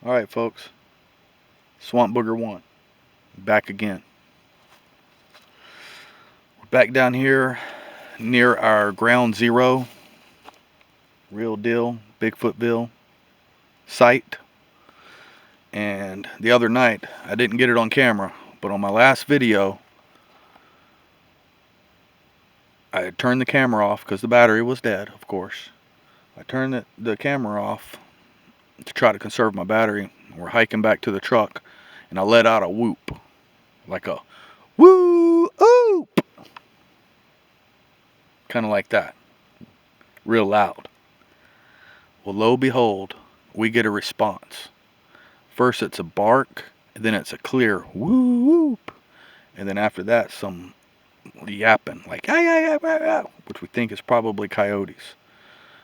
Alright folks, Swamp Booger 1, back again. We're back down here near our ground zero, real deal, Bigfootville site. And the other night, I didn't get it on camera, but on my last video, I had turned the camera off because the battery was dead, of course. I turned the camera off to try to conserve my battery. We're hiking back to the truck, and I let out a whoop, like a whoo-ooop, kind of like that, real loud. Well, lo and behold, we get a response. First it's a bark, and then it's a clear whoo-ooop, and then after that some yapping, like ah, yeah, yeah, yeah, which we think is probably coyotes.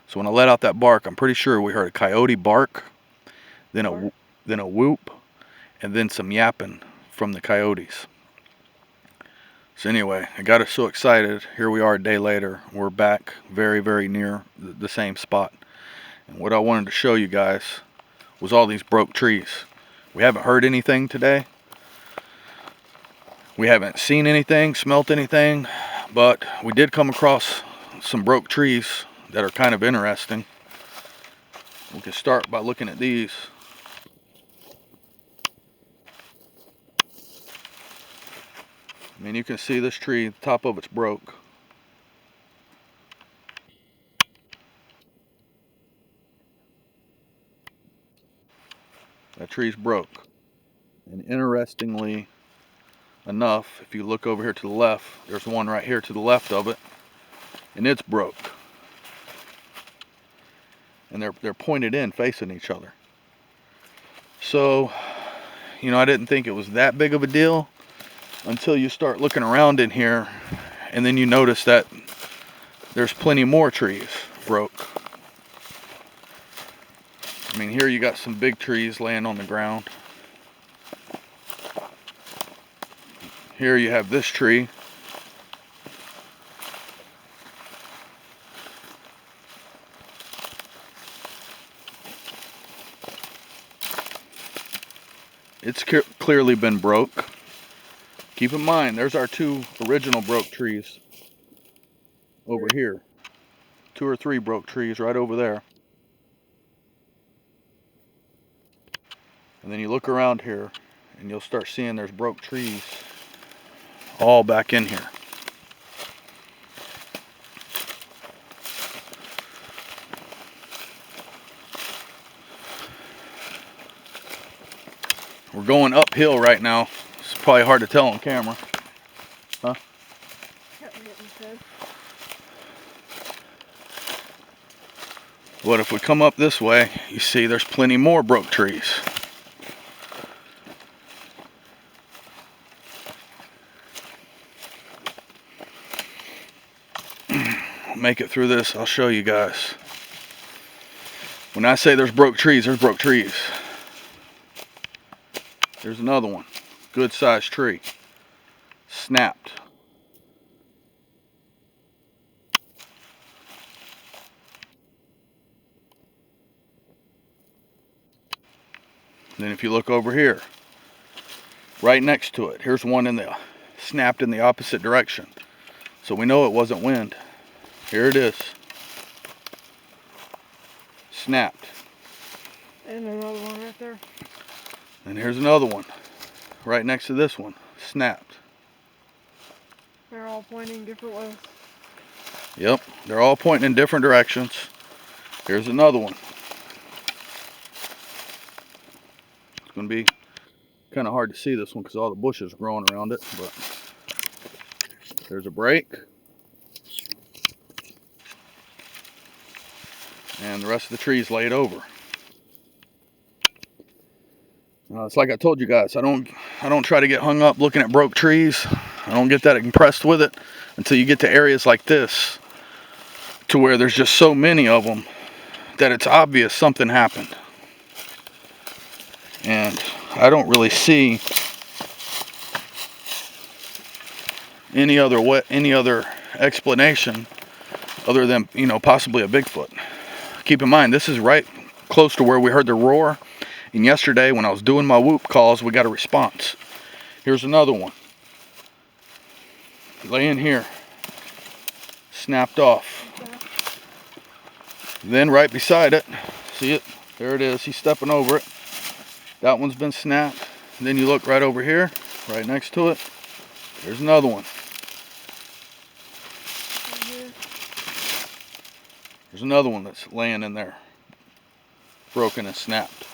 So when I let out that bark, I'm pretty sure we heard a coyote bark, then a whoop, and then some yapping from the coyotes. So anyway, I got us so excited. Here we are a day later. We're back very, very near the same spot. And what I wanted to show you guys was all these broke trees. We haven't heard anything today. We haven't seen anything, smelt anything, but we did come across some broke trees that are kind of interesting. We can start by looking at these. I mean, you can see this tree, the top of it's broke. That tree's broke. And interestingly enough, if you look over here to the left, there's one right here to the left of it, and it's broke. And they're pointed in, facing each other. So, you know, I didn't think it was that big of a deal until you start looking around in here, and then you notice that there's plenty more trees broke. I mean, here you got some big trees laying on the ground. Here you have this tree. It's clearly been broke. Keep in mind, there's our two original broke trees over here. 2 or 3 broke trees right over there. And then you look around here and you'll start seeing there's broke trees all back in here. We're going uphill right now. It's probably hard to tell on camera. Huh? But if we come up this way, you see there's plenty more broke trees. Make it through this, I'll show you guys. When I say there's broke trees, there's broke trees. There's another one, good sized tree, snapped. And then if you look over here, right next to it, here's one snapped in the opposite direction. So we know it wasn't wind. Here it is. Snapped. And another one right there. And here's another one, right next to this one, snapped. They're all pointing different ways. Yep, they're all pointing in different directions. Here's another one. It's going to be kind of hard to see this one because all the bushes are growing around it, but there's a break. And the rest of the tree's laid over. It's like I told you guys, I don't try to get hung up looking at broke trees. I don't get that impressed with it until you get to areas like this, to where there's just so many of them that it's obvious something happened. And I don't really see any other explanation other than, you know, possibly a Bigfoot. Keep in mind, this is right close to where we heard the roar, And yesterday when I was doing my whoop calls, we got a response. Here's another one. Laying here. Snapped off. Then right beside it, see it? There it is. He's stepping over it. That one's been snapped. And then you look right over here, right next to it. There's another one. There's another one that's laying in there, broken and snapped.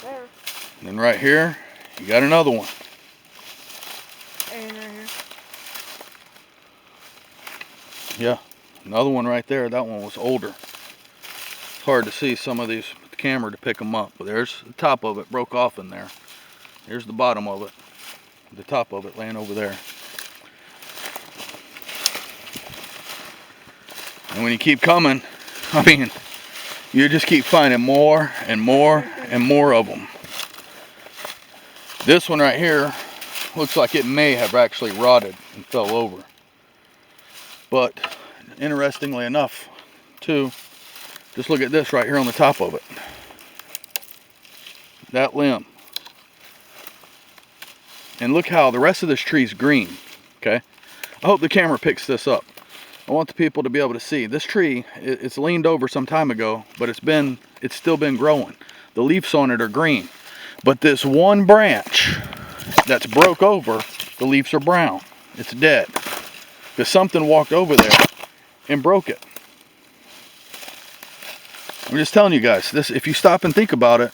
There. And then right here, you got another one. And right here. Yeah, another one right there. That one was older. It's hard to see some of these with the camera to pick them up, but there's the top of it broke off in there. Here's the bottom of it, the top of it laying over there. And when you keep coming, I mean, you just keep finding more and more and more of them. This one right here looks like it may have actually rotted and fell over. But interestingly enough, too, just look at this right here on the top of it. That limb. And look how the rest of this tree is green, okay? I hope the camera picks this up. I want the people to be able to see. This tree, it's leaned over some time ago, but it's still been growing. The leaves on it are green. But this one branch that's broke over, the leaves are brown. It's dead. Because something walked over there and broke it. I'm just telling you guys, this, if you stop and think about it,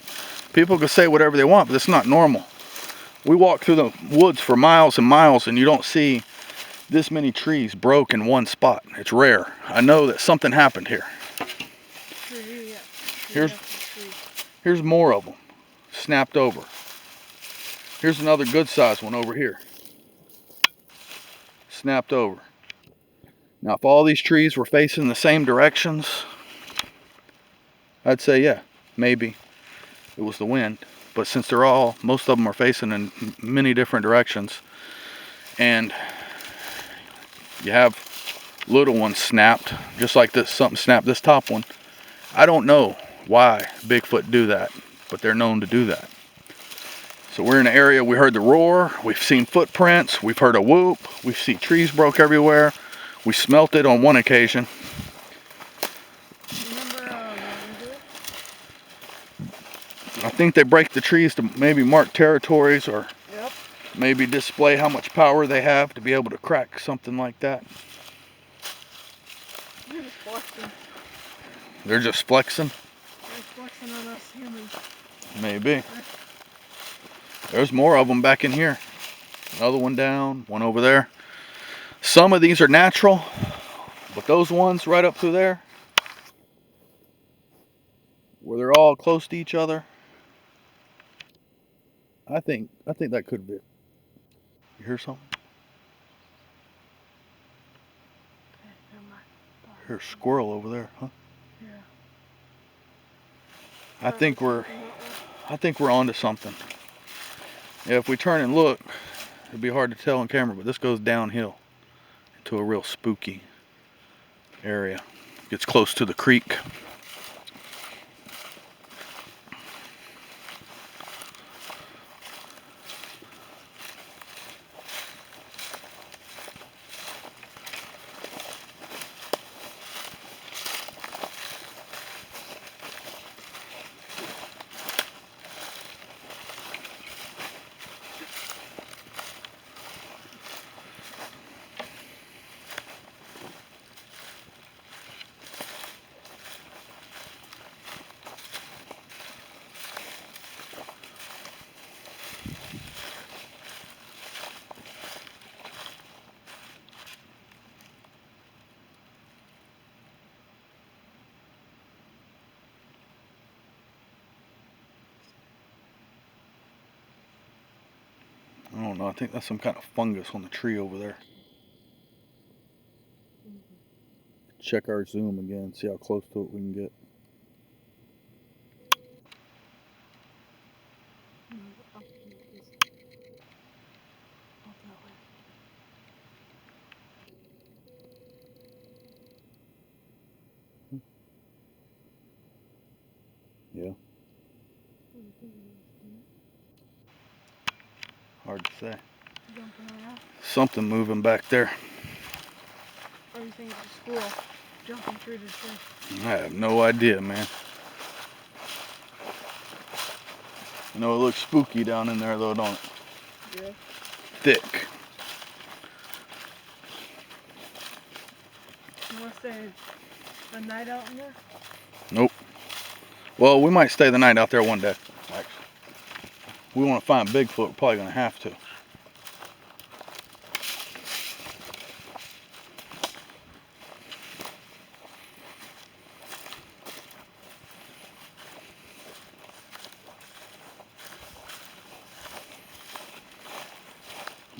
people can say whatever they want, but it's not normal. We walk through the woods for miles and miles and you don't see this many trees broke in one spot. It's rare. I know that something happened here. Here's more of them snapped over. Here's another good sized one over here. Snapped over. Now if all these trees were facing the same directions, I'd say yeah, maybe it was the wind. But since most of them are facing in many different directions, and you have little ones snapped, just like this, something snapped this top one. I don't know why Bigfoot do that, but they're known to do that. So we're in an area, we heard the roar, we've seen footprints, we've heard a whoop, we've seen trees broke everywhere. We smelt it on one occasion. I think they break the trees to maybe mark territories or maybe display how much power they have to be able to crack something like that. They're just flexing. They're just flexing? They're flexing on us humans. Maybe. There's more of them back in here. Another one down, one over there. Some of these are natural, but those ones right up through there, where they're all close to each other, I think that could be it. You hear something? Here's a squirrel over there, huh? Yeah. I think we're onto something. Yeah, if we turn and look, it'd be hard to tell on camera, but this goes downhill into a real spooky area. Gets close to the creek. I don't know, I think that's some kind of fungus on the tree over there. Check our zoom again, see how close to it we can get. Hard to say. Jumping around. Something moving back there. Or you think it's a squirrel jumping through the tree? I have no idea, man. I know it looks spooky down in there though, don't it? Yeah. Thick. You want to stay the night out in there? Nope. Well, we might stay the night out there one day, actually. We want to find Bigfoot, we're probably going to have to.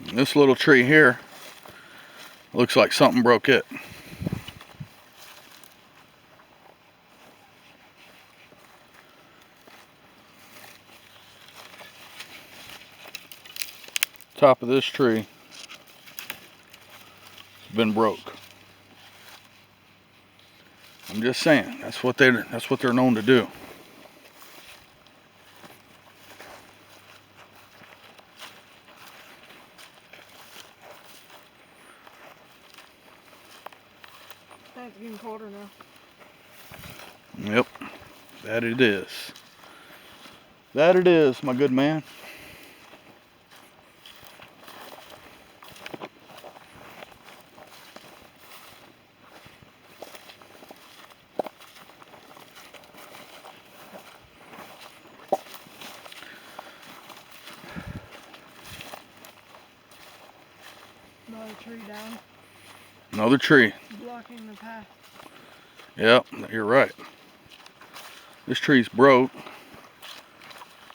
And this little tree here looks like something broke it. Top of this tree has been broke. I'm just saying, that's what they're known to do. It's getting colder now. Yep, that it is. That it is, my good man. Another tree down. Another tree. Blocking the path. Yep, you're right. This tree's broke.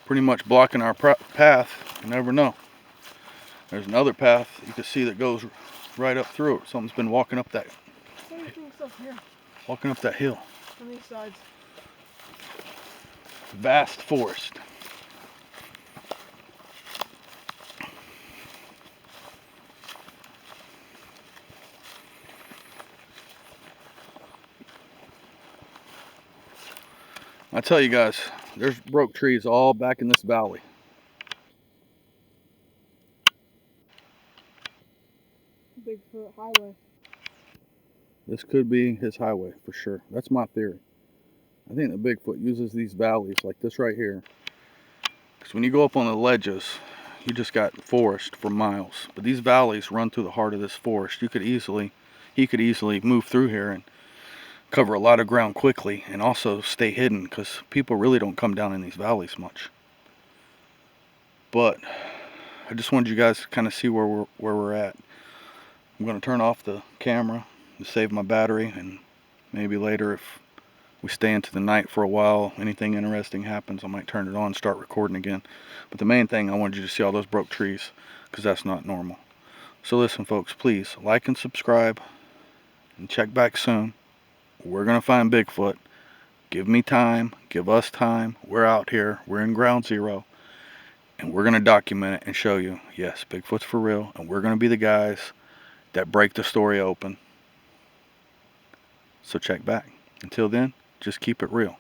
Pretty much blocking our path. You never know. There's another path you can see that goes right up through it. Something's been walking up that What do you think's up here hill. on these sides? Vast forest. I tell you guys, there's broke trees all back in this valley. Bigfoot highway. This could be his highway for sure. That's my theory. I think that Bigfoot uses these valleys like this right here. Because when you go up on the ledges, you just got forest for miles. But these valleys run through the heart of this forest. He could easily move through here and cover a lot of ground quickly and also stay hidden because people really don't come down in these valleys much. But I just wanted you guys to kind of see where we're at. I'm going to turn off the camera to save my battery, and maybe later if we stay into the night for a while, anything interesting happens, I might turn it on and start recording again. But the main thing, I wanted you to see all those broke trees because that's not normal. So listen folks, please like and subscribe and check back soon. We're going to find Bigfoot. Give me time, give us time. We're out here, we're in ground zero, and we're going to document it and show you, yes, Bigfoot's for real, and we're going to be the guys that break the story open. So check back. Until then, just keep it real.